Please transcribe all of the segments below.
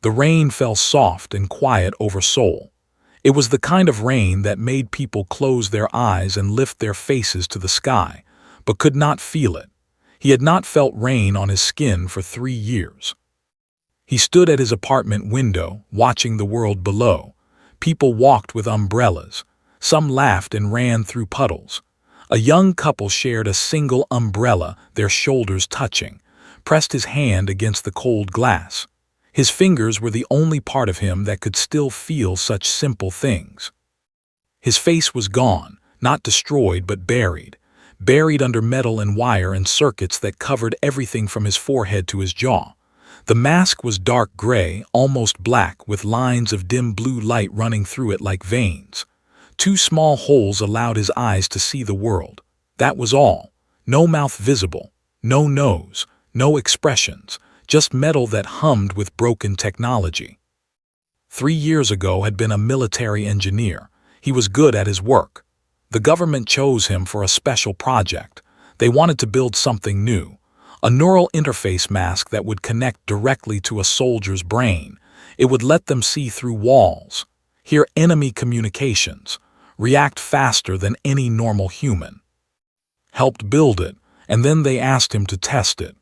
The rain fell soft and quiet over Seoul. It was the kind of rain that made people close their eyes and lift their faces to the sky, but could not feel it. He had not felt rain on his skin for 3 years. He stood at his apartment window, watching the world below. People walked with umbrellas. Some laughed and ran through puddles. A young couple shared a single umbrella, their shoulders touching, pressed his hand against the cold glass. His fingers were the only part of him that could still feel such simple things. His face was gone, not destroyed but buried under metal and wire and circuits that covered everything from his forehead to his jaw. The mask was dark gray, almost black, with lines of dim blue light running through it like veins. 2 small holes allowed his eyes to see the world. That was all. No mouth visible, no nose, no expressions, just metal that hummed with broken technology. 3 years ago had been a military engineer. He was good at his work. The government chose him for a special project. They wanted to build something new, a neural interface mask that would connect directly to a soldier's brain. It would let them see through walls, hear enemy communications, react faster than any normal human. Helped build it, and then they asked him to test it.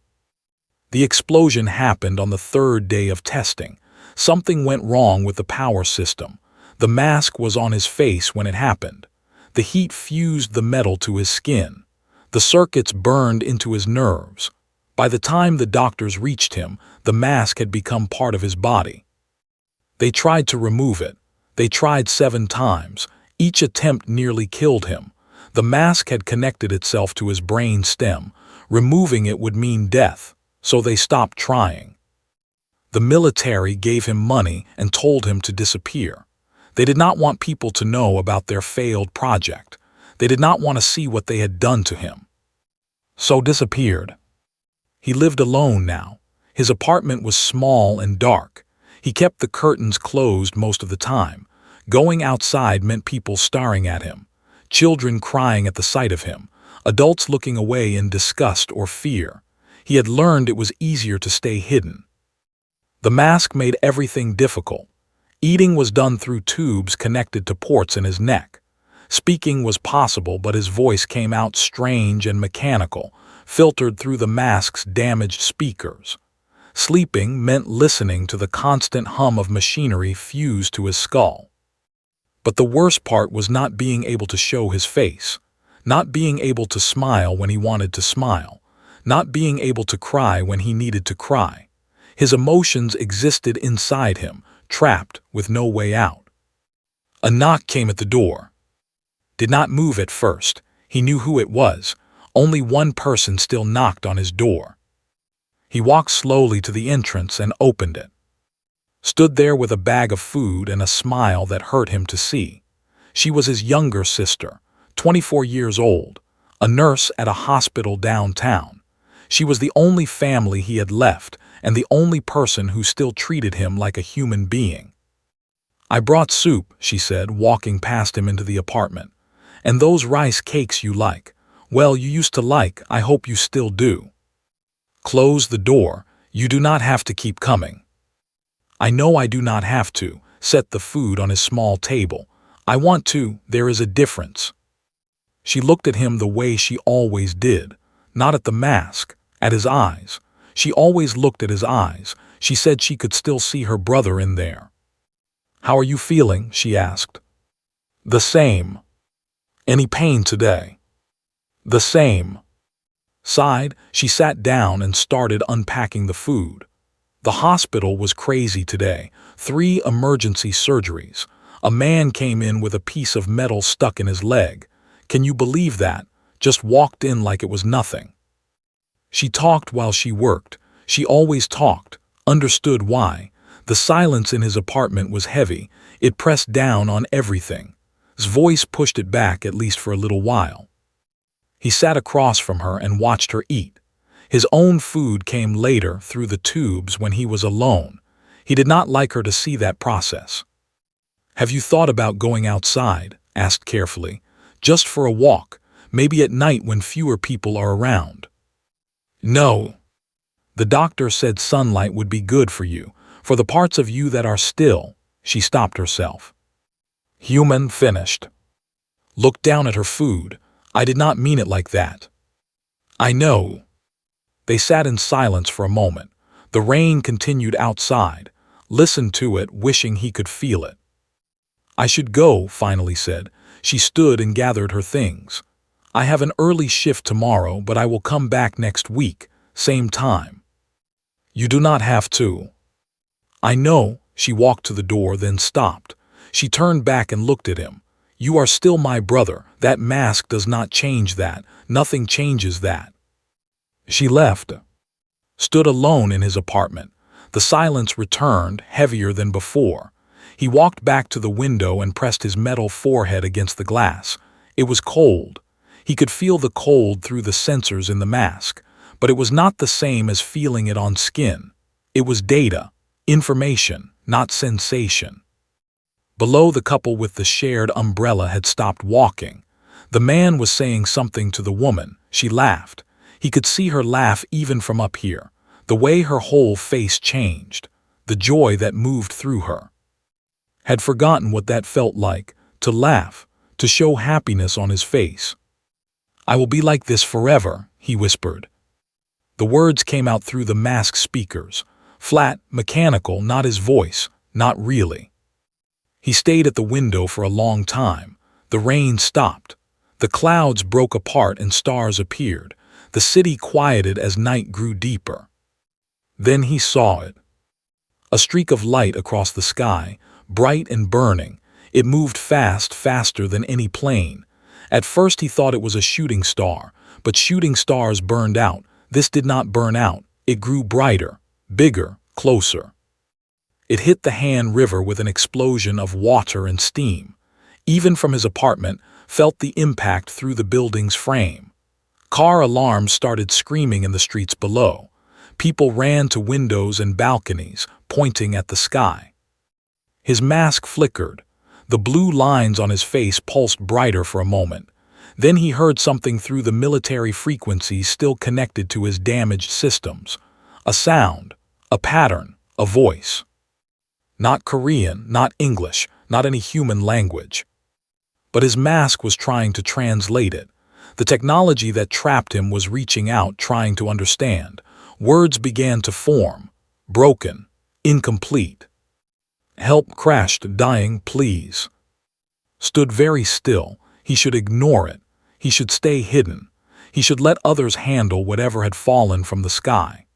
The explosion happened on the 3rd day of testing. Something went wrong with the power system. The mask was on his face when it happened. The heat fused the metal to his skin. The circuits burned into his nerves. By the time the doctors reached him, the mask had become part of his body. They tried to remove it. They tried 7 times. Each attempt nearly killed him. The mask had connected itself to his brain stem. Removing it would mean death, so they stopped trying. The military gave him money and told him to disappear. They did not want people to know about their failed project. They did not want to see what they had done to him. So disappeared. He lived alone now. His apartment was small and dark. He kept the curtains closed most of the time. Going outside meant people staring at him, children crying at the sight of him, adults looking away in disgust or fear. He had learned it was easier to stay hidden. The mask made everything difficult. Eating was done through tubes connected to ports in his neck. Speaking was possible, but his voice came out strange and mechanical, filtered through the mask's damaged speakers. Sleeping meant listening to the constant hum of machinery fused to his skull. But the worst part was not being able to show his face, not being able to smile when he wanted to smile, not being able to cry when he needed to cry. His emotions existed inside him, trapped with no way out. A knock came at the door. Did not move at first. He knew who it was. Only one person still knocked on his door. He walked slowly to the entrance and opened it. Stood there with a bag of food and a smile that hurt him to see. She was his younger sister, 24 years old, a nurse at a hospital downtown. She was the only family he had left and the only person who still treated him like a human being. "I brought soup," she said, walking past him into the apartment. "And those rice cakes you like. Well, you used to like, I hope you still do. Close the door. You do not have to keep coming." "I know I do not have to," set the food on his small table. "I want to, there is a difference." She looked at him the way she always did, not at the mask, at his eyes. She always looked at his eyes. She said she could still see her brother in there. "How are you feeling?" she asked. "The same." "Any pain today?" "The same." Sighed, she sat down and started unpacking the food. The hospital was crazy today. 3 emergency surgeries. A man came in with a piece of metal stuck in his leg. Can you believe that? Just walked in like it was nothing. She talked while she worked. She always talked, understood why. The silence in his apartment was heavy. It pressed down on everything. His voice pushed it back, at least for a little while. He sat across from her and watched her eat. His own food came later through the tubes when he was alone. He did not like her to see that process. "Have you thought about going outside?" asked carefully. "Just for a walk, maybe at night when fewer people are around." "No." The doctor said sunlight would be good for you. For the parts of you that are still, she stopped herself. Human finished. Looked down at her food. I did not mean it like that. I know. They sat in silence for a moment. The rain continued outside. Listened to it, wishing he could feel it. I should go, finally said. She stood and gathered her things. I have an early shift tomorrow, but I will come back next week, same time. You do not have to. I know. She walked to the door, then stopped. She turned back and looked at him. You are still my brother. That mask does not change that. Nothing changes that. She left. Stood alone in his apartment. The silence returned, heavier than before. He walked back to the window and pressed his metal forehead against the glass. It was cold. He could feel the cold through the sensors in the mask, but it was not the same as feeling it on skin. It was data, information, not sensation. Below, the couple with the shared umbrella had stopped walking. The man was saying something to the woman. She laughed. He could see her laugh even from up here, the way her whole face changed, the joy that moved through her. Had forgotten what that felt like, to laugh, to show happiness on his face. I will be like this forever, he whispered. The words came out through the mask speakers, flat, mechanical, not his voice, not really. He stayed at the window for a long time. The rain stopped. The clouds broke apart and stars appeared. The city quieted as night grew deeper. Then he saw it. A streak of light across the sky, bright and burning. It moved fast, faster than any plane. At first he thought it was a shooting star, but shooting stars burned out. This did not burn out. It grew brighter, bigger, closer. It hit the Han River with an explosion of water and steam. Even from his apartment, felt the impact through the building's frame. Car alarms started screaming in the streets below. People ran to windows and balconies, pointing at the sky. His mask flickered. The blue lines on his face pulsed brighter for a moment. Then he heard something through the military frequencies still connected to his damaged systems. A sound, a pattern, a voice. Not Korean, not English, not any human language. But his mask was trying to translate it. The technology that trapped him was reaching out, trying to understand. Words began to form, broken, incomplete. Help, crashed, dying, please. Stood very still. He should ignore it. He should stay hidden. He should let others handle whatever had fallen from the sky.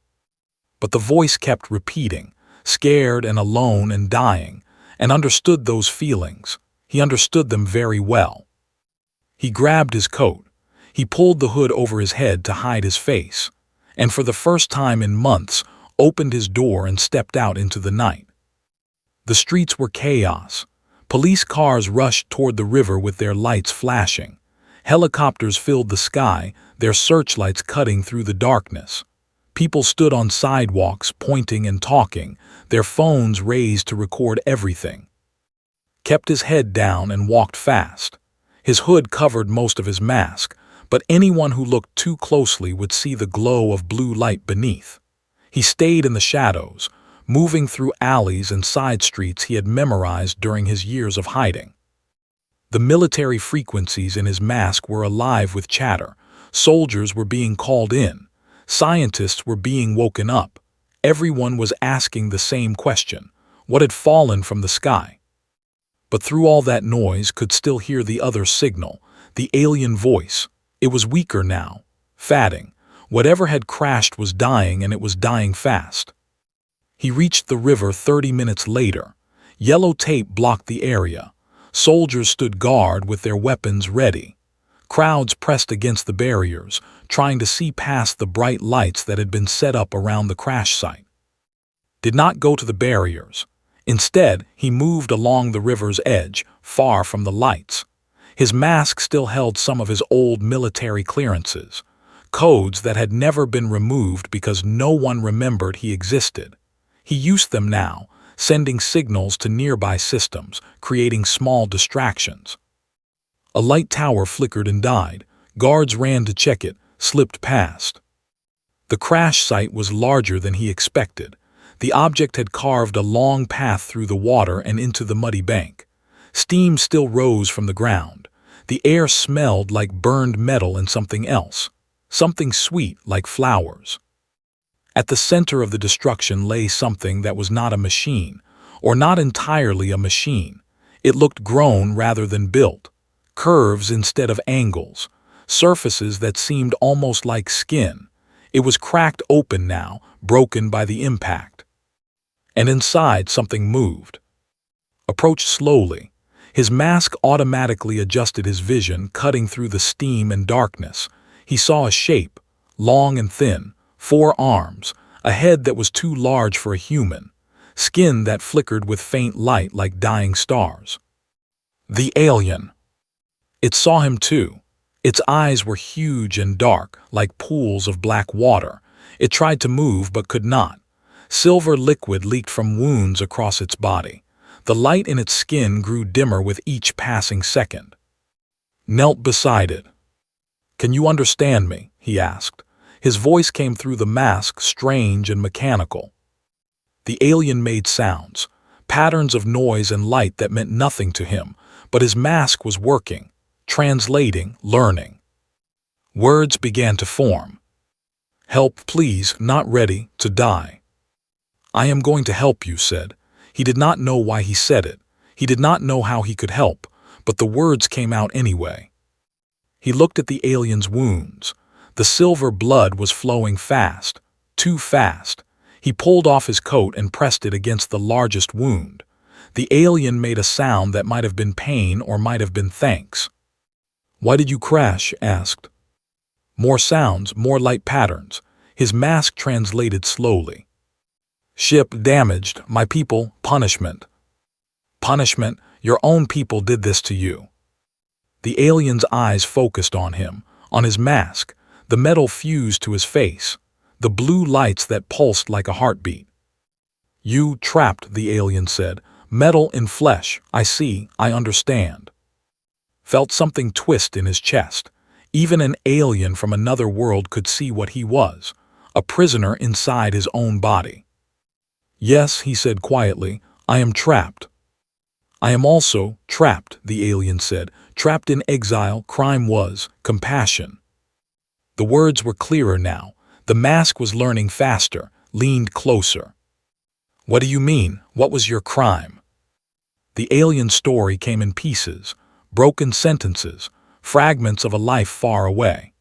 But the voice kept repeating, scared and alone and dying, and understood those feelings. He understood them very well. He grabbed his coat. He pulled the hood over his head to hide his face, and for the first time in months, opened his door and stepped out into the night. The streets were chaos. Police cars rushed toward the river with their lights flashing. Helicopters filled the sky, their searchlights cutting through the darkness. People stood on sidewalks, pointing and talking, their phones raised to record everything. Kept his head down and walked fast. His hood covered most of his mask, but anyone who looked too closely would see the glow of blue light beneath. He stayed in the shadows, moving through alleys and side streets he had memorized during his years of hiding. The military frequencies in his mask were alive with chatter. Soldiers were being called in. Scientists were being woken up. Everyone was asking the same question: what had fallen from the sky? But through all that noise could still hear the other signal, the alien voice. It was weaker now, fading. Whatever had crashed was dying, and it was dying fast. He reached the river 30 minutes later. Yellow tape blocked the area. Soldiers stood guard with their weapons ready. Crowds pressed against the barriers, trying to see past the bright lights that had been set up around the crash site. Did not go to the barriers. Instead, he moved along the river's edge, far from the lights. His mask still held some of his old military clearances, codes that had never been removed because no one remembered he existed. He used them now, sending signals to nearby systems, creating small distractions. A light tower flickered and died. Guards ran to check it, slipped past. The crash site was larger than he expected. The object had carved a long path through the water and into the muddy bank. Steam still rose from the ground. The air smelled like burned metal and something else, something sweet like flowers. At the center of the destruction lay something that was not a machine, or not entirely a machine. It looked grown rather than built, curves instead of angles, surfaces that seemed almost like skin. It was cracked open now, broken by the impact. And inside something moved. Approached slowly. His mask automatically adjusted his vision, cutting through the steam and darkness. He saw a shape, long and thin, 4 arms, a head that was too large for a human, skin that flickered with faint light like dying stars. The alien. It saw him too. Its eyes were huge and dark, like pools of black water. It tried to move but could not. Silver liquid leaked from wounds across its body. The light in its skin grew dimmer with each passing second. Knelt beside it. "Can you understand me?" he asked. His voice came through the mask, strange and mechanical. The alien made sounds, patterns of noise and light that meant nothing to him, but his mask was working, translating, learning. Words began to form. "Help, please, not ready to die." "I am going to help you," said. He did not know why he said it. He did not know how he could help, but the words came out anyway. He looked at the alien's wounds. The silver blood was flowing fast, too fast. He pulled off his coat and pressed it against the largest wound. The alien made a sound that might have been pain or might have been thanks. "Why did you crash?" asked. More sounds, more light patterns. His mask translated slowly. "Ship damaged, my people, punishment." "Punishment? Your own people did this to you." The alien's eyes focused on him, on his mask. The metal fused to his face, the blue lights that pulsed like a heartbeat. "You trapped," the alien said. "Metal in flesh. I see, I understand." Felt something twist in his chest. Even an alien from another world could see what he was, a prisoner inside his own body. "Yes," he said quietly, "I am trapped." "I am also trapped," the alien said. "Trapped in exile. Crime was compassion." The words were clearer now. The mask was learning faster, leaned closer. "What do you mean? What was your crime?" The alien story came in pieces, broken sentences, fragments of a life far away.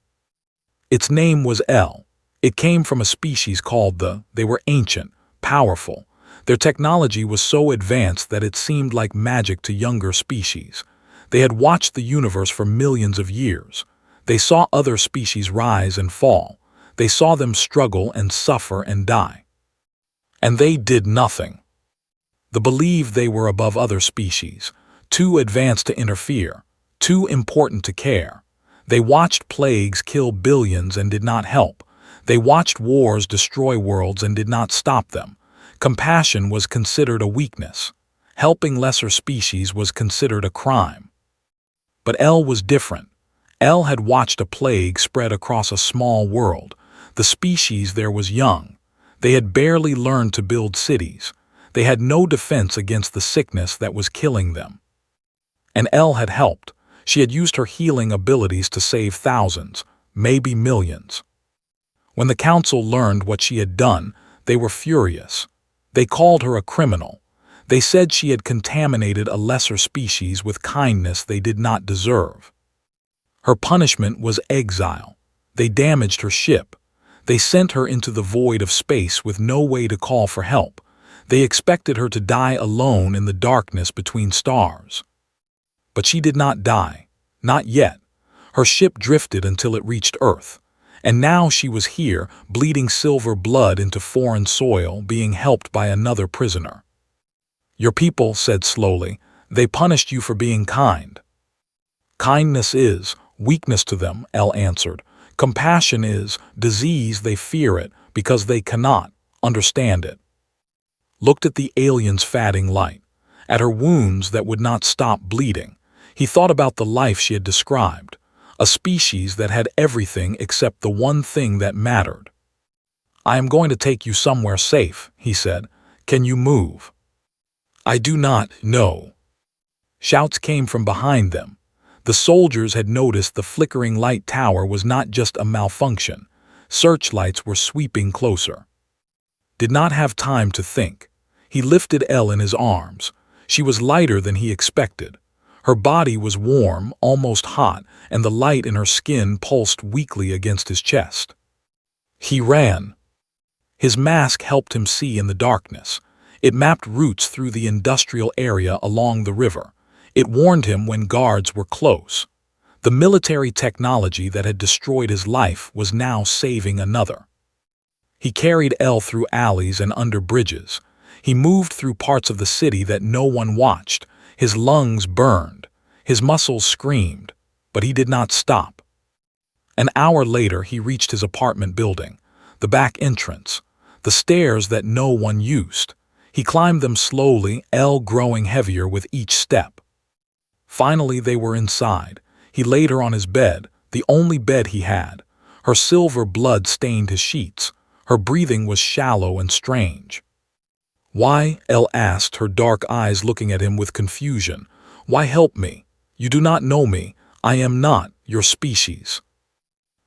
Its name was El. It came from a species called They were ancient, powerful. Their technology was so advanced that it seemed like magic to younger species. They had watched the universe for millions of years. They saw other species rise and fall. They saw them struggle and suffer and die. And they did nothing. They believed they were above other species, too advanced to interfere, too important to care. They watched plagues kill billions and did not help. They watched wars destroy worlds and did not stop them. Compassion was considered a weakness. Helping lesser species was considered a crime. But El was different. El had watched a plague spread across a small world. The species there was young. They had barely learned to build cities. They had no defense against the sickness that was killing them. And El had helped. She had used her healing abilities to save thousands, maybe millions. When the council learned what she had done, they were furious. They called her a criminal. They said she had contaminated a lesser species with kindness they did not deserve. Her punishment was exile. They damaged her ship. They sent her into the void of space with no way to call for help. They expected her to die alone in the darkness between stars. But she did not die. Not yet. Her ship drifted until it reached Earth. And now she was here, bleeding silver blood into foreign soil, being helped by another prisoner. "Your people," said slowly, "they punished you for being kind." "Kindness is weakness to them," El answered. "Compassion is disease. They fear it because they cannot understand it." Looked at the alien's fading light, at her wounds that would not stop bleeding. He thought about the life she had described, a species that had everything except the one thing that mattered. I am going to take you somewhere safe, he said. Can you move? I do not know. Shouts came from behind them. The soldiers had noticed the flickering light tower was not just a malfunction. Searchlights were sweeping closer. Did not have time to think. He lifted Elle in his arms. She was lighter than he expected. Her body was warm, almost hot, and the light in her skin pulsed weakly against his chest. He ran. His mask helped him see in the darkness. It mapped routes through the industrial area along the river. It warned him when guards were close. The military technology that had destroyed his life was now saving another. He carried Elle through alleys and under bridges. He moved through parts of the city that no one watched. His lungs burned. His muscles screamed. But he did not stop. An hour later, he reached his apartment building. The back entrance. The stairs that no one used. He climbed them slowly, Elle growing heavier with each step. Finally, they were inside. He laid her on his bed, the only bed he had. Her silver blood stained his sheets. Her breathing was shallow and strange. Why? Elle asked, her dark eyes looking at him with confusion. Why help me? You do not know me. I am not your species.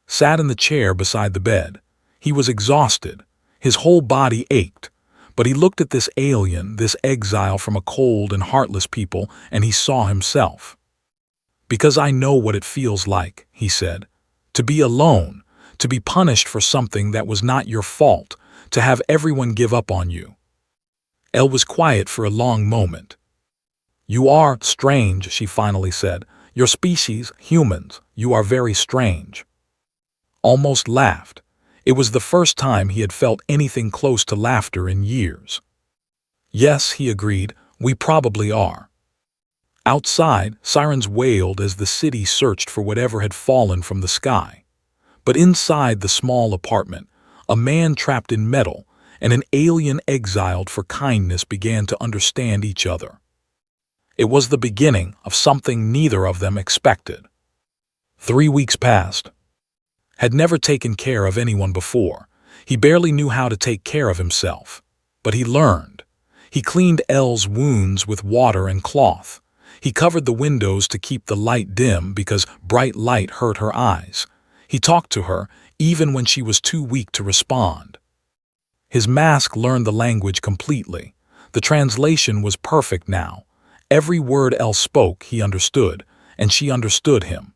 Sat in the chair beside the bed. He was exhausted. His whole body ached. But he looked at this alien, this exile from a cold and heartless people, and he saw himself. Because I know what it feels like, he said. To be alone, to be punished for something that was not your fault, to have everyone give up on you. Elle was quiet for a long moment. You are strange, she finally said. Your species, humans, you are very strange. Almost laughed. It was the first time he had felt anything close to laughter in years. Yes, he agreed, we probably are. Outside, sirens wailed as the city searched for whatever had fallen from the sky. But inside the small apartment, a man trapped in metal and an alien exiled for kindness began to understand each other. It was the beginning of something neither of them expected. 3 weeks passed. Had never taken care of anyone before. He barely knew how to take care of himself. But he learned. He cleaned Elle's wounds with water and cloth. He covered the windows to keep the light dim because bright light hurt her eyes. He talked to her even when she was too weak to respond. His mask learned the language completely. The translation was perfect now. Every word Elle spoke he understood, and she understood him.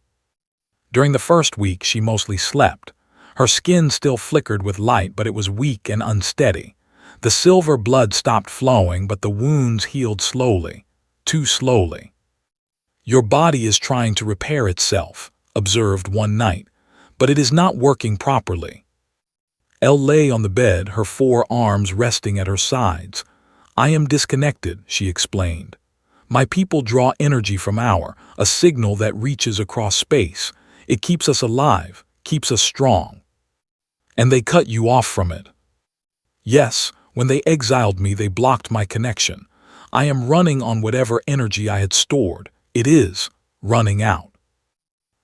During the first week, she mostly slept. Her skin still flickered with light, but it was weak and unsteady. The silver blood stopped flowing, but the wounds healed slowly, too slowly. Your body is trying to repair itself, observed one night, but it is not working properly. Elle lay on the bed, her 4 arms resting at her sides. I am disconnected, she explained. My people draw energy from a signal that reaches across space. It keeps us alive, keeps us strong. And they cut you off from it. Yes, when they exiled me, they blocked my connection. I am running on whatever energy I had stored. It is running out.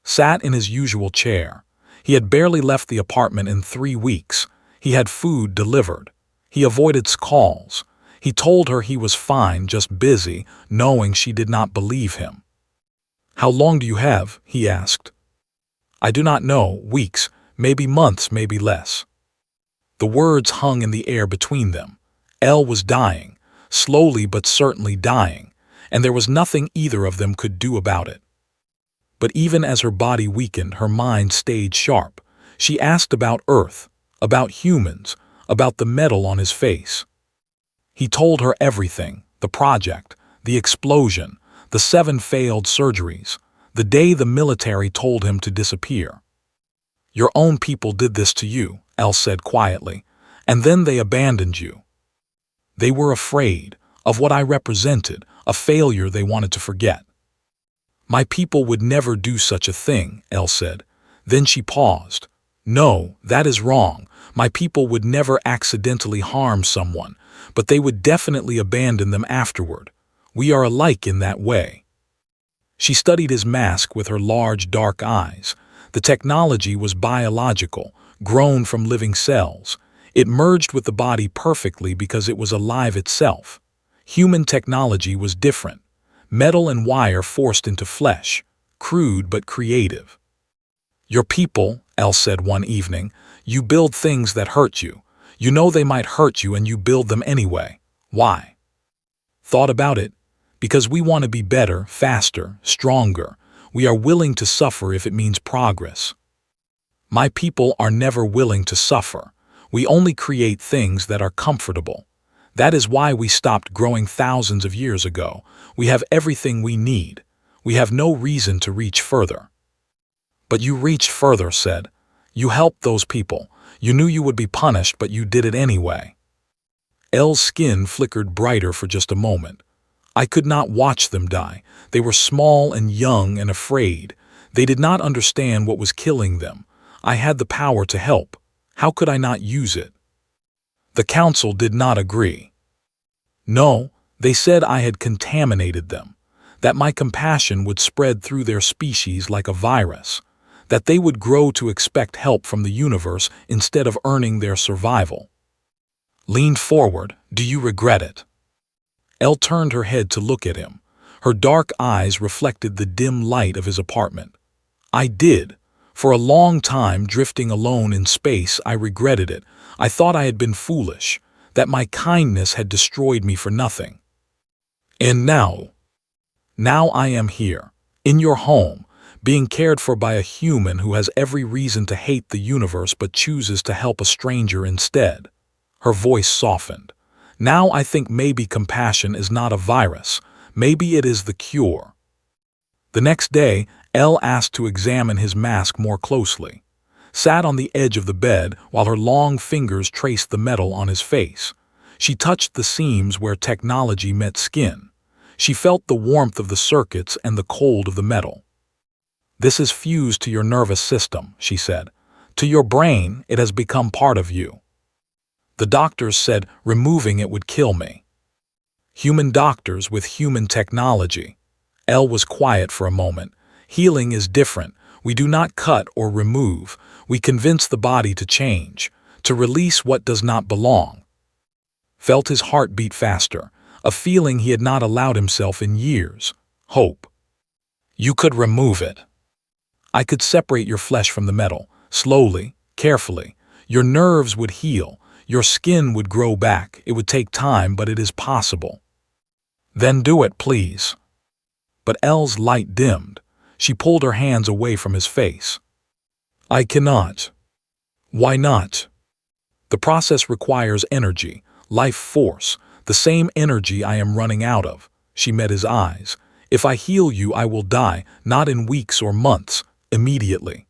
Sat in his usual chair. He had barely left the apartment in 3 weeks. He had food delivered. He avoided calls. He told her he was fine, just busy, knowing she did not believe him. How long do you have? He asked. I do not know, weeks, maybe months, maybe less. The words hung in the air between them. Elle was dying, slowly but certainly dying, and there was nothing either of them could do about it. But even as her body weakened, her mind stayed sharp. She asked about Earth, about humans, about the metal on his face. He told her everything, the project, the explosion, the 7 failed surgeries, the day the military told him to disappear. Your own people did this to you, Elle said quietly, and then they abandoned you. They were afraid of what I represented, a failure they wanted to forget. My people would never do such a thing, Elle said. Then she paused. No, that is wrong. My people would never accidentally harm someone, but they would definitely abandon them afterward. We are alike in that way. She studied his mask with her large, dark eyes. The technology was biological, grown from living cells. It merged with the body perfectly because it was alive itself. Human technology was different. Metal and wire forced into flesh, crude but creative. "Your people," Elle said one evening, "you build things that hurt you. You know they might hurt you and you build them anyway. Why?" Thought about it. Because we want to be better, faster, stronger. We are willing to suffer if it means progress. My people are never willing to suffer. We only create things that are comfortable. That is why we stopped growing thousands of years ago. We have everything we need. We have no reason to reach further. "But you reached further," said. "You helped those people. You knew you would be punished, but you did it anyway." Elle's skin flickered brighter for just a moment. I could not watch them die. They were small and young and afraid. They did not understand what was killing them. I had the power to help. How could I not use it? The council did not agree. No, they said I had contaminated them, that my compassion would spread through their species like a virus, that they would grow to expect help from the universe instead of earning their survival. Leaned forward. "Do you regret it?" Elle turned her head to look at him. Her dark eyes reflected the dim light of his apartment. "I did. For a long time, drifting alone in space, I regretted it. I thought I had been foolish, that my kindness had destroyed me for nothing. And now I am here, in your home, being cared for by a human who has every reason to hate the universe but chooses to help a stranger instead." Her voice softened. "Now I think maybe compassion is not a virus. Maybe it is the cure." The next day, Elle asked to examine his mask more closely. Sat on the edge of the bed while her long fingers traced the metal on his face. She touched the seams where technology met skin. She felt the warmth of the circuits and the cold of the metal. "This is fused to your nervous system," she said. "To your brain, it has become part of you. The doctors said removing it would kill me." Human doctors with human technology. Elle was quiet for a moment. "Healing is different. We do not cut or remove. We convince the body to change, to release what does not belong." Felt his heart beat faster, a feeling he had not allowed himself in years. Hope. "You could remove it. I could separate your flesh from the metal, slowly, carefully. Your nerves would heal. Your skin would grow back. It would take time, but it is possible." "Then do it, please." But Elle's light dimmed. She pulled her hands away from his face. "I cannot." "Why not?" "The process requires energy, life force, the same energy I am running out of." She met his eyes. "If I heal you, I will die, not in weeks or months, immediately."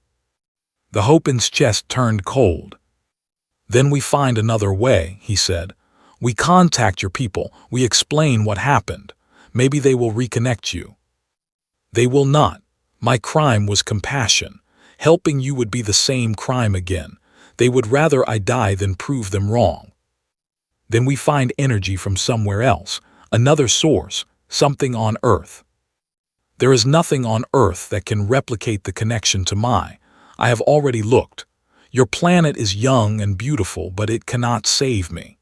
The hope in his chest turned cold. "Then we find another way," he said. "We contact your people, we explain what happened. Maybe they will reconnect you." "They will not. My crime was compassion. Helping you would be the same crime again. They would rather I die than prove them wrong." "Then we find energy from somewhere else, another source, something on Earth." "There is nothing on Earth that can replicate the connection to my. I have already looked. Your planet is young and beautiful, but it cannot save me."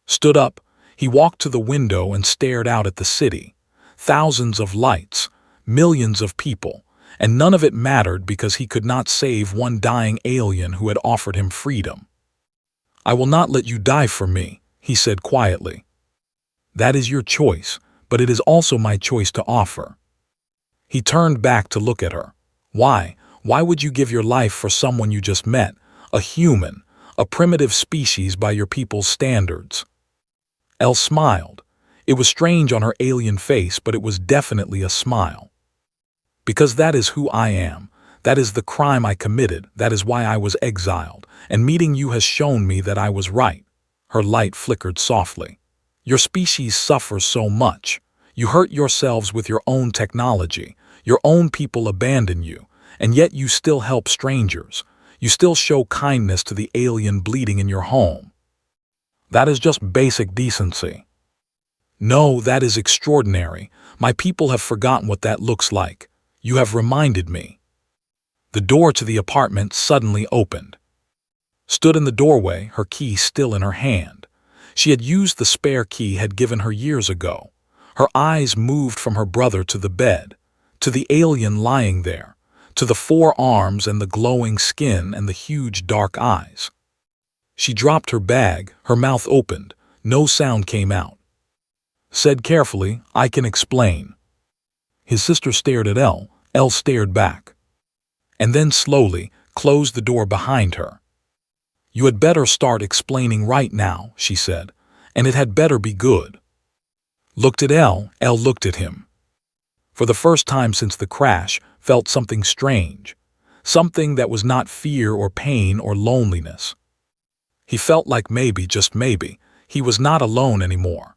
Stood up, he walked to the window and stared out at the city. Thousands of lights, millions of people, and none of it mattered because he could not save one dying alien who had offered him freedom. "I will not let you die for me," he said quietly. "That is your choice, but it is also my choice to offer." He turned back to look at her. "Why? Why would you give your life for someone you just met, a human, a primitive species by your people's standards?" Elle smiled. It was strange on her alien face, but it was definitely a smile. "Because that is who I am. That is the crime I committed. That is why I was exiled. And meeting you has shown me that I was right." Her light flickered softly. "Your species suffers so much. You hurt yourselves with your own technology. Your own people abandon you. And yet you still help strangers. You still show kindness to the alien bleeding in your home. That is just basic decency." "No, that is extraordinary. My people have forgotten what that looks like. You have reminded me." The door to the apartment suddenly opened. stood in the doorway, her key still in her hand. She had used the spare key had given her years ago. Her eyes moved from her brother to the bed, to the alien lying there, to the four arms and the glowing skin and the huge dark eyes. She dropped her bag, her mouth opened, no sound came out. Said carefully, "I can explain." His sister stared at Elle stared back. And then slowly closed the door behind her. "You had better start explaining right now," she said, "and it had better be good." Looked at Elle looked at him. For the first time since the crash, felt something strange. Something that was not fear or pain or loneliness. He felt like maybe, just maybe, he was not alone anymore.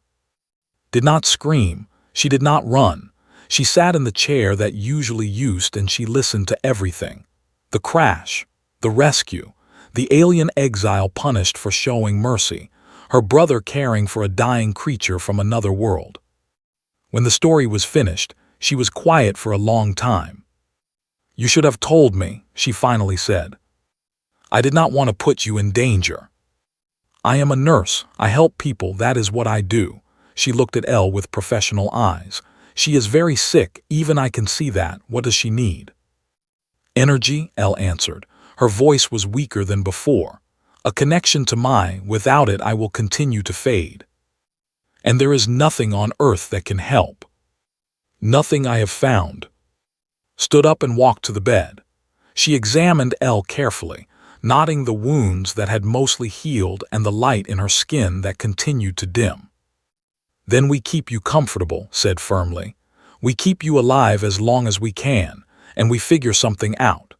Did not scream, she did not run. She sat in the chair that usually used and she listened to everything. The crash, the rescue, the alien exile punished for showing mercy, her brother caring for a dying creature from another world. When the story was finished, she was quiet for a long time. "You should have told me," she finally said. "I did not want to put you in danger. I am a nurse, I help people, that is what I do." She looked at Elle with professional eyes. "She is very sick, even I can see that. What does she need?" "Energy," Elle answered. Her voice was weaker than before. "A connection to without it I will continue to fade. And there is nothing on earth that can help. Nothing I have found." Stood up and walked to the bed. She examined Elle carefully, noting the wounds that had mostly healed and the light in her skin that continued to dim. "Then we keep you comfortable," said firmly. "We keep you alive as long as we can, and we figure something out."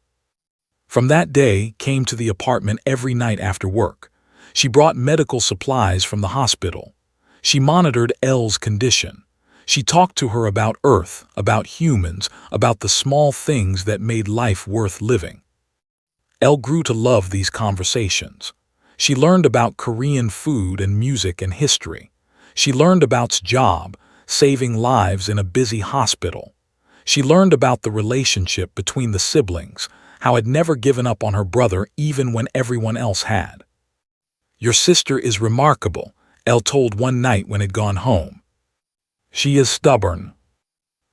From that day, came to the apartment every night after work. She brought medical supplies from the hospital. She monitored Elle's condition. She talked to her about Earth, about humans, about the small things that made life worth living. Elle grew to love these conversations. She learned about Korean food and music and history. She learned about job, saving lives in a busy hospital. She learned about the relationship between the siblings, how had never given up on her brother even when everyone else had. "Your sister is remarkable," Elle told one night when he'd gone home. "She is stubborn."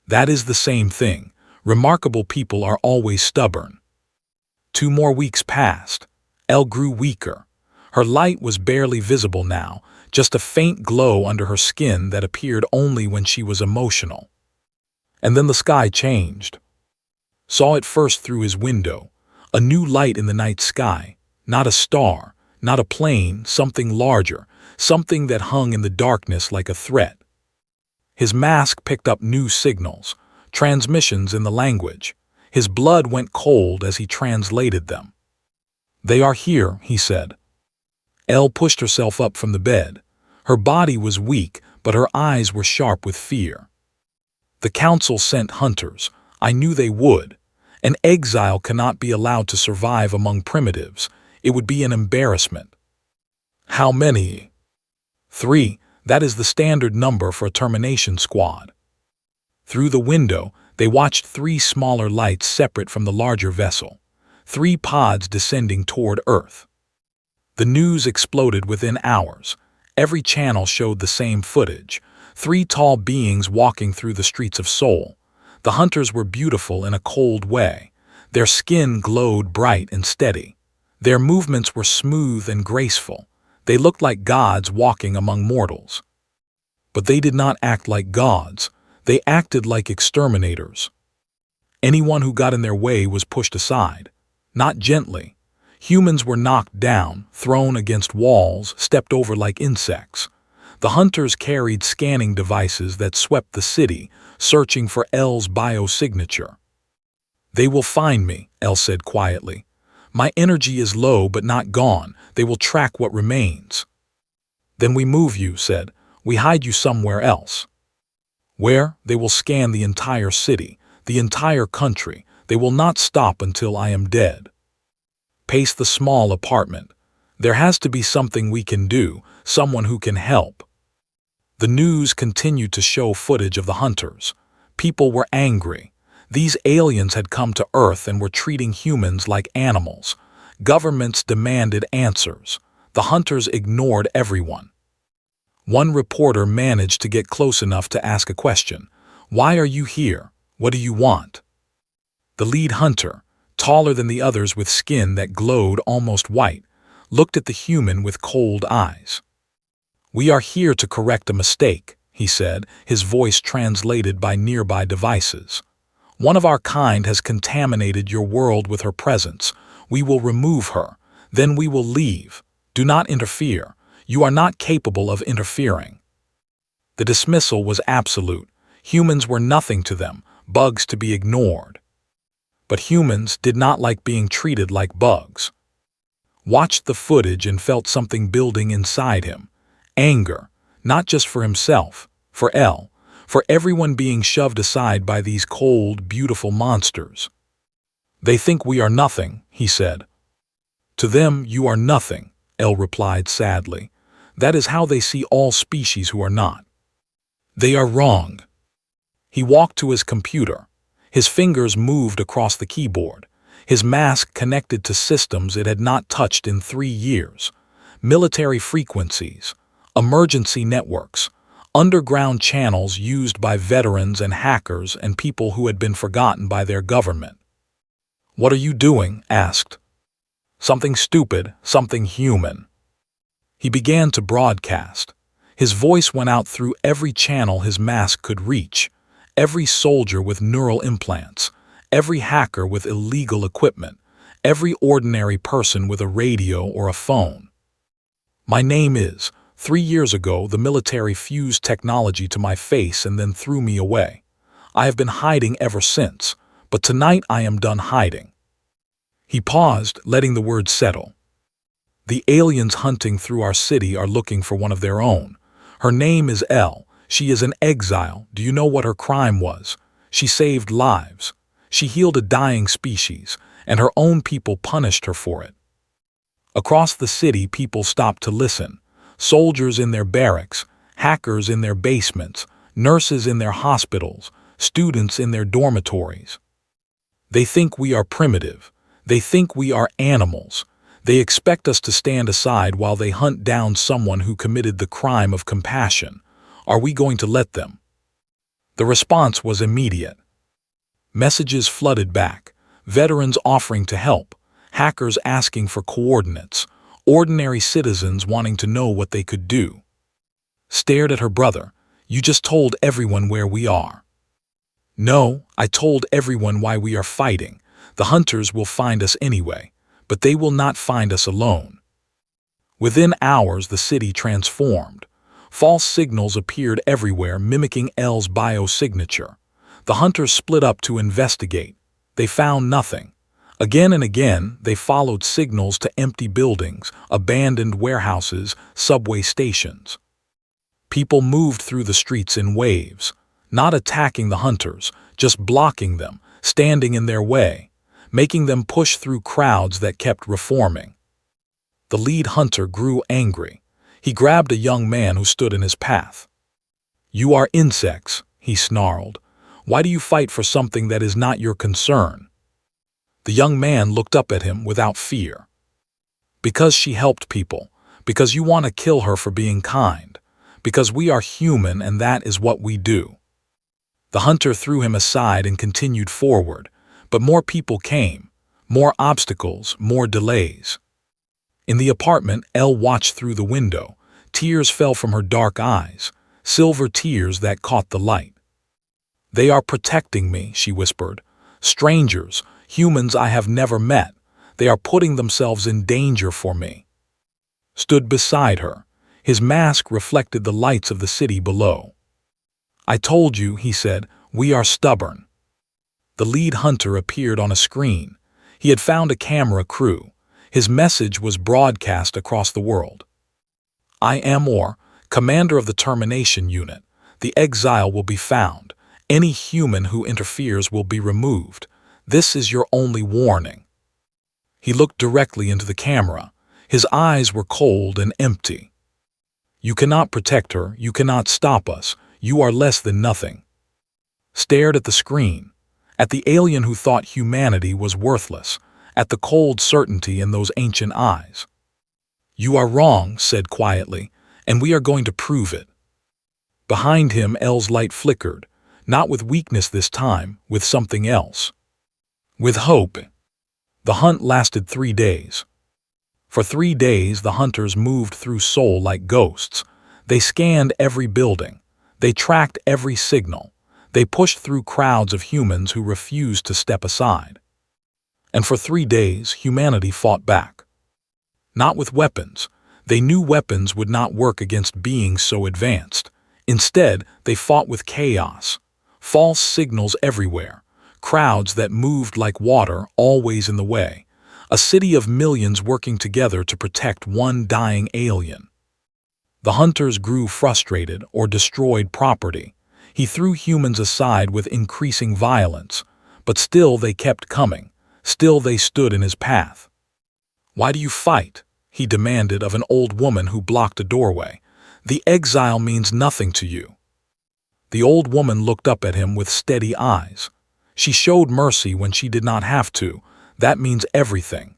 That is the same thing. Remarkable people are always stubborn. 2 more weeks passed. Elle grew weaker. Her light was barely visible now, just a faint glow under her skin that appeared only when she was emotional. And then the sky changed. Saw it first through his window, a new light in the night sky, not a star, not a plane, something larger, something that hung in the darkness like a threat. His mask picked up new signals, transmissions in the language. His blood went cold as he translated them. "They are here," he said. Elle pushed herself up from the bed. Her body was weak, but her eyes were sharp with fear. "The council sent hunters. I knew they would. An exile cannot be allowed to survive among primitives. It would be an embarrassment." "How many?" 3. That is the standard number for a termination squad. Through the window, they watched 3 smaller lights separate from the larger vessel. 3 pods descending toward Earth. The news exploded within hours. Every channel showed the same footage. 3 tall beings walking through the streets of Seoul. The hunters were beautiful in a cold way. Their skin glowed bright and steady. Their movements were smooth and graceful. They looked like gods walking among mortals. But they did not act like gods. They acted like exterminators. Anyone who got in their way was pushed aside. Not gently. Humans were knocked down, thrown against walls, stepped over like insects. The hunters carried scanning devices that swept the city, searching for Elle's biosignature. "They will find me," Elle said quietly. "My energy is low but not gone. They will track what remains." "Then we move you," said. "We hide you somewhere else." "Where?" "They will scan the entire city, the entire country. They will not stop until I am dead." Paced the small apartment. "There has to be something we can do, someone who can help." The news continued to show footage of the hunters. People were angry. These aliens had come to Earth and were treating humans like animals. Governments demanded answers. The hunters ignored everyone. One reporter managed to get close enough to ask a question. "Why are you here? What do you want?" The lead hunter, taller than the others with skin that glowed almost white, looked at the human with cold eyes. "We are here to correct a mistake," he said, his voice translated by nearby devices. "One of our kind has contaminated your world with her presence. We will remove her. Then we will leave. Do not interfere. You are not capable of interfering." The dismissal was absolute. Humans were nothing to them, bugs to be ignored. But humans did not like being treated like bugs. Watched the footage and felt something building inside him. Anger, not just for himself, for Elle, for everyone being shoved aside by these cold, beautiful monsters. "They think we are nothing," he said. "To them, you are nothing," Elle replied sadly. "That is how they see all species who are not. They are wrong." He walked to his computer. His fingers moved across the keyboard. His mask connected to systems it had not touched in 3 years. Military frequencies, emergency networks, underground channels used by veterans and hackers and people who had been forgotten by their government. "What are you doing?" asked. "Something stupid, something human." He began to broadcast. His voice went out through every channel his mask could reach. Every soldier with neural implants, every hacker with illegal equipment, every ordinary person with a radio or a phone. "My name is, 3 years ago the military fused technology to my face and then threw me away. I have been hiding ever since, but tonight I am done hiding." He paused, letting the words settle. "The aliens hunting through our city are looking for one of their own. Her name is Elle. She is an exile. Do you know what her crime was? She saved lives. She healed a dying species, and her own people punished her for it." Across the city, people stopped to listen. Soldiers in their barracks, hackers in their basements, nurses in their hospitals, students in their dormitories. "They think we are primitive. They think we are animals. They expect us to stand aside while they hunt down someone who committed the crime of compassion. Are we going to let them?" The response was immediate. Messages flooded back, veterans offering to help, hackers asking for coordinates, ordinary citizens wanting to know what they could do. Stared at her brother. "You just told everyone where we are." "No, I told everyone why we are fighting. The hunters will find us anyway, but they will not find us alone." Within hours, the city transformed. False signals appeared everywhere, mimicking Elle's biosignature. The hunters split up to investigate. They found nothing. Again and again, they followed signals to empty buildings, abandoned warehouses, subway stations. People moved through the streets in waves, not attacking the hunters, just blocking them, standing in their way, making them push through crowds that kept reforming. The lead hunter grew angry. He grabbed a young man who stood in his path. "You are insects," he snarled. "Why do you fight for something that is not your concern?" The young man looked up at him without fear. "Because she helped people. Because you want to kill her for being kind. Because we are human and that is what we do." The hunter threw him aside and continued forward, but more people came. More obstacles, more delays. In the apartment, Elle watched through the window. Tears fell from her dark eyes, silver tears that caught the light. "They are protecting me," she whispered. "Strangers, humans I have never met. They are putting themselves in danger for me." Stood beside her. His mask reflected the lights of the city below. "I told you," he said, "we are stubborn." The lead hunter appeared on a screen. He had found a camera crew. His message was broadcast across the world. "I am Or, commander of the termination unit. The Exile will be found. Any human who interferes will be removed. This is your only warning." He looked directly into the camera. His eyes were cold and empty. "You cannot protect her. You cannot stop us. You are less than nothing." Stared at the screen. At the alien who thought humanity was worthless. at the cold certainty in those ancient eyes. "You are wrong," said quietly, "and we are going to prove it." Behind him, El's light flickered, not with weakness this time, with something else. With hope. The hunt lasted 3 days. For 3 days, the hunters moved through Seoul like ghosts. They scanned every building. They tracked every signal. They pushed through crowds of humans who refused to step aside. And for 3 days, humanity fought back. Not with weapons. They knew weapons would not work against beings so advanced. Instead, they fought with chaos. False signals everywhere. Crowds that moved like water, always in the way. A city of millions working together to protect one dying alien. The hunters grew frustrated or destroyed property. He threw humans aside with increasing violence, but still they kept coming. Still they stood in his path. "Why do you fight?" he demanded of an old woman who blocked a doorway. "The exile means nothing to you." The old woman looked up at him with steady eyes. She showed mercy when she did not have to. That means everything.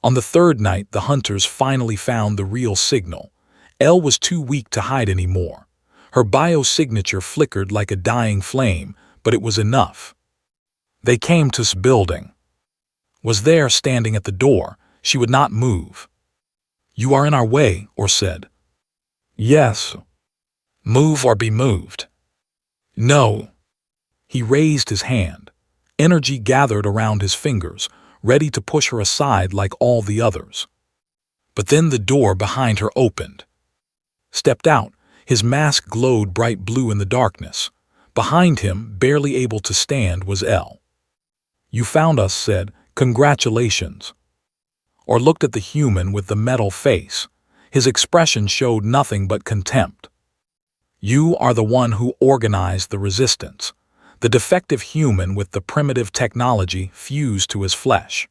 On the 3rd night, the hunters finally found the real signal. El was too weak to hide anymore. Her biosignature flickered like a dying flame, but it was enough. They came to his building. Was there, standing at the door. She would not move. "You are in our way," Or said. "Yes." "Move or be moved." "No." He raised his hand. Energy gathered around his fingers, ready to push her aside like all the others. But then the door behind her opened. Stepped out. His mask glowed bright blue in the darkness. Behind him, barely able to stand, was El. "You found us," said. "Congratulations." Or looked at the human with the metal face. His expression showed nothing but contempt. "You are the one who organized the resistance." The defective human with the primitive technology fused to his flesh.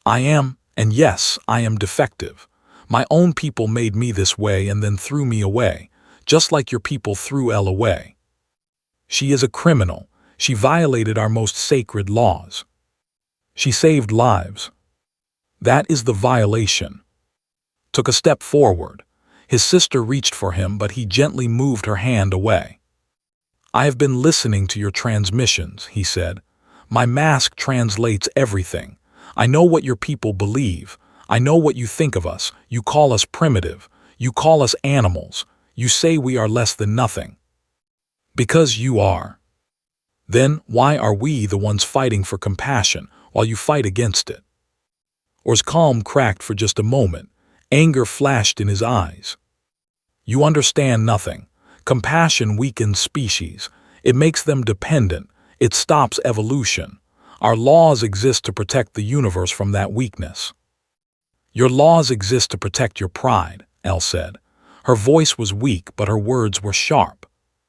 "I am, and yes, I am defective. My own people made me this way and then threw me away, just like your people threw El away. She is a criminal. She violated our most sacred laws. She saved lives. That is the violation." Took a step forward. His sister reached for him, but he gently moved her hand away. "I have been listening to your transmissions," he said. "My mask translates everything. I know what your people believe. I know what you think of us. You call us primitive. You call us animals. You say we are less than nothing. Because you are. Then why are we the ones fighting for compassion while you fight against it?" Or's calm cracked for just a moment. Anger flashed in his eyes. "You understand nothing. Compassion weakens species. It makes them dependent. It stops evolution. Our laws exist to protect the universe from that weakness." "Your laws exist to protect your pride," El said. Her voice was weak, but her words were sharp.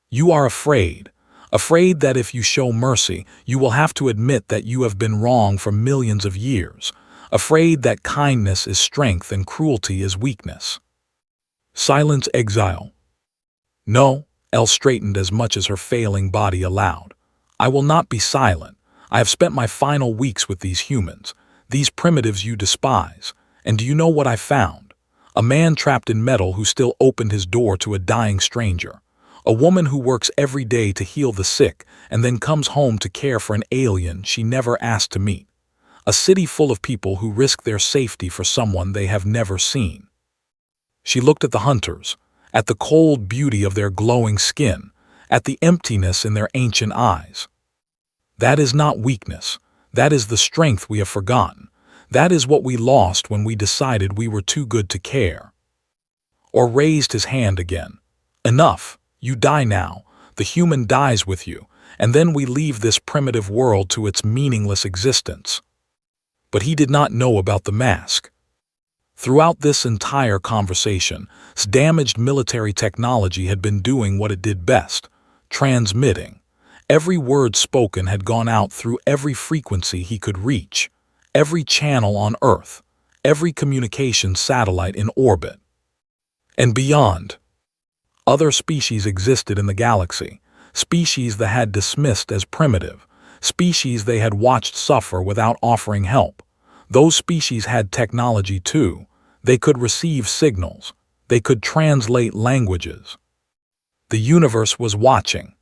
"You are afraid. Afraid that if you show mercy, you will have to admit that you have been wrong for millions of years. Afraid that kindness is strength and cruelty is weakness." Silence. Exile. "No," El straightened as much as her failing body allowed. "I will not be silent. I have spent my final weeks with these humans, these primitives you despise. And do you know what I found? A man trapped in metal who still opened his door to a dying stranger. A woman who works every day to heal the sick and then comes home to care for an alien she never asked to meet. A city full of people who risk their safety for someone they have never seen." She looked at the hunters, at the cold beauty of their glowing skin, at the emptiness in their ancient eyes. "That is not weakness. That is the strength we have forgotten. That is what we lost when we decided we were too good to care." Or raised his hand again. "Enough. You die now. The human dies with you, and then we leave this primitive world to its meaningless existence." But he did not know about the mask. Throughout this entire conversation, damaged military technology had been doing what it did best, transmitting. Every word spoken had gone out through every frequency he could reach, every channel on Earth, every communication satellite in orbit. And beyond, other species existed in the galaxy, species that had dismissed as primitive, species they had watched suffer without offering help. Those species had technology too. They could receive signals. They could translate languages. The universe was watching.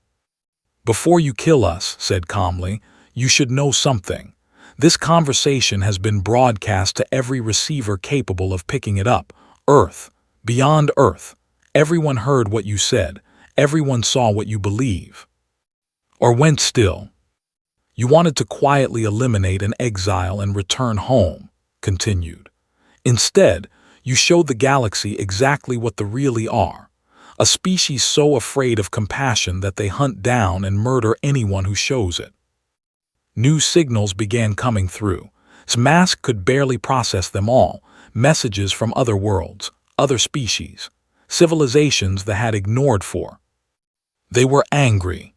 "Before you kill us," said calmly, "you should know something. This conversation has been broadcast to every receiver capable of picking it up. Earth, beyond Earth. Everyone heard what you said. Everyone saw what you believe." Or went still. "You wanted to quietly eliminate an exile and return home," continued. "Instead, you showed the galaxy exactly what they really are. A species so afraid of compassion that they hunt down and murder anyone who shows it." New signals began coming through. His mask could barely process them all. Messages from other worlds, other species, civilizations that had ignored for. They were angry.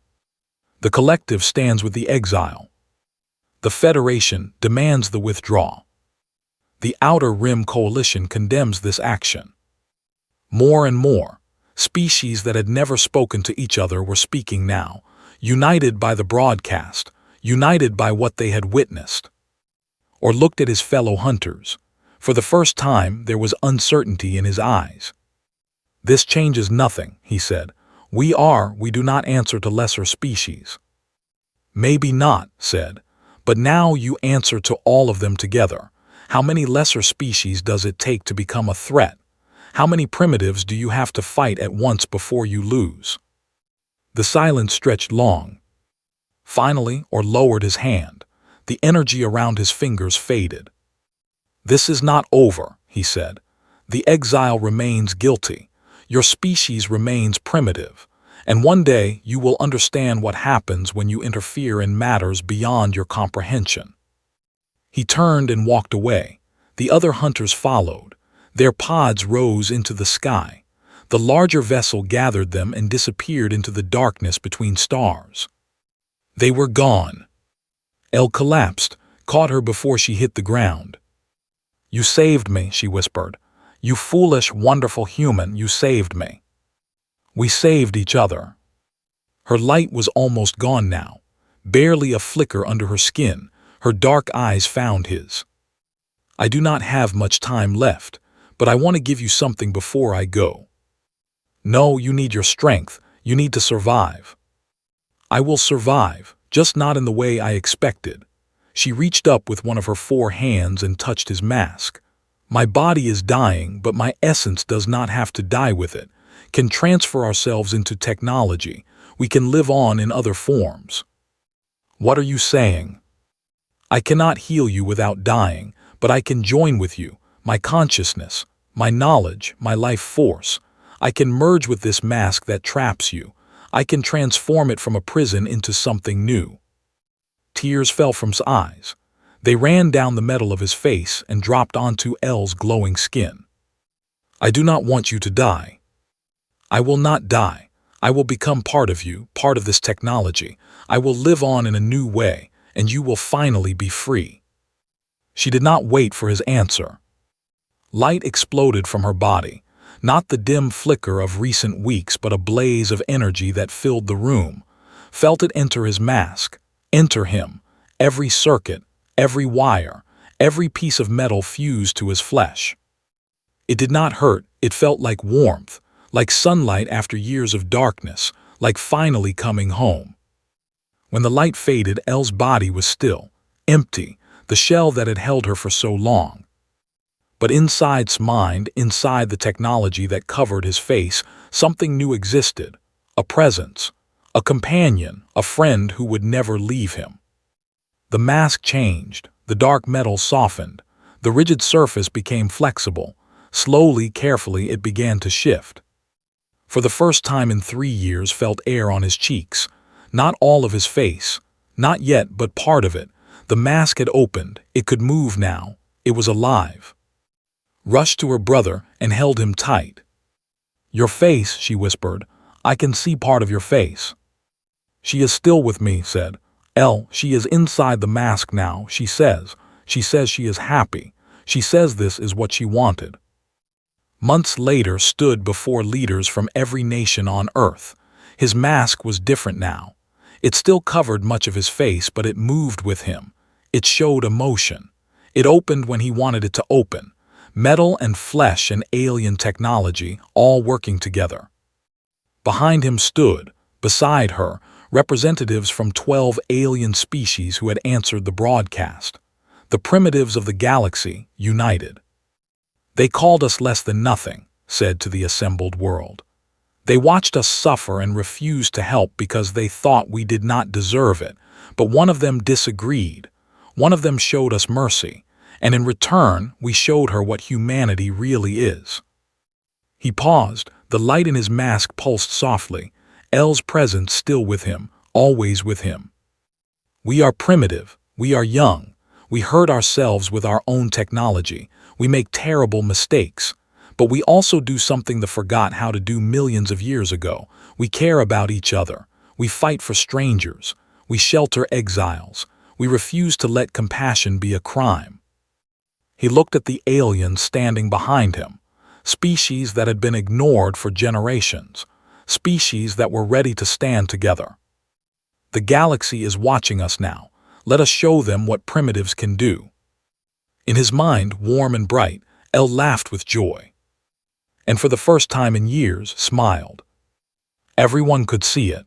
"The collective stands with the exile. The Federation demands the withdrawal. The Outer Rim Coalition condemns this action." More and more, species that had never spoken to each other were speaking now, united by the broadcast, united by what they had witnessed. Or looked at his fellow hunters. For the first time, there was uncertainty in his eyes. "This changes nothing," he said. We do not answer to lesser species." "Maybe not," said, "but now you answer to all of them together. How many lesser species does it take to become a threat? How many primitives do you have to fight at once before you lose?" The silence stretched long. Finally, Or lowered his hand. The energy around his fingers faded. "This is not over," he said. "The exile remains guilty. Your species remains primitive. And one day you will understand what happens when you interfere in matters beyond your comprehension." He turned and walked away. The other hunters followed. Their pods rose into the sky. The larger vessel gathered them and disappeared into the darkness between stars. They were gone. Elle collapsed, caught her before she hit the ground. "You saved me," she whispered. "You foolish, wonderful human, you saved me." "We saved each other." Her light was almost gone now, barely a flicker under her skin. Her dark eyes found his. "I do not have much time left, but I want to give you something before I go." "No, you need your strength. You need to survive." "I will survive, just not in the way I expected." She reached up with one of her 4 hands and touched his mask. "My body is dying, but my essence does not have to die with it. Can transfer ourselves into technology. We can live on in other forms." "What are you saying?" "I cannot heal you without dying, but I can join with you, my consciousness, my knowledge, my life force. I can merge with this mask that traps you. I can transform it from a prison into something new." Tears fell from his eyes. They ran down the metal of his face and dropped onto Elle's glowing skin. "I do not want you to die." "I will not die. I will become part of you, part of this technology. I will live on in a new way, and you will finally be free." She did not wait for his answer. Light exploded from her body, not the dim flicker of recent weeks, but a blaze of energy that filled the room. Felt it enter his mask, enter him, every circuit, every wire, every piece of metal fused to his flesh. It did not hurt, it felt like warmth, like sunlight after years of darkness, like finally coming home. When the light faded, Elle's body was still, empty, the shell that had held her for so long. But inside's mind, inside the technology that covered his face, something new existed, a presence, a companion, a friend who would never leave him. The mask changed, the dark metal softened, the rigid surface became flexible. Slowly, carefully, it began to shift. For the first time in 3 years, felt air on his cheeks. Not all of his face, not yet, but part of it. The mask had opened, it could move now, it was alive. Rushed to her brother and held him tight. "Your face," she whispered. "I can see part of your face." "She is still with me," said Elle. "She is inside the mask now, she says. She says she is happy. She says this is what she wanted." Months later, stood before leaders from every nation on Earth. His mask was different now. It still covered much of his face, but it moved with him. It showed emotion. It opened when he wanted it to open. Metal and flesh and alien technology all working together. Behind him stood, beside her, representatives from 12 alien species who had answered the broadcast. The primitives of the galaxy, united. They called us less than nothing, said to the assembled world. They watched us suffer and refused to help because they thought we did not deserve it, but one of them disagreed. One of them showed us mercy, and in return we showed her what humanity really is. He paused, the light in his mask pulsed softly, L's presence still with him, always with him. We are primitive, we are young, we hurt ourselves with our own technology, we make terrible mistakes, but we also do something they forgot how to do millions of years ago. We care about each other, we fight for strangers, we shelter exiles, we refuse to let compassion be a crime. He looked at the aliens standing behind him, species that had been ignored for generations, species that were ready to stand together. The galaxy is watching us now. Let us show them what primitives can do. In his mind, warm and bright, L laughed with joy. And for the first time in years, smiled. Everyone could see it.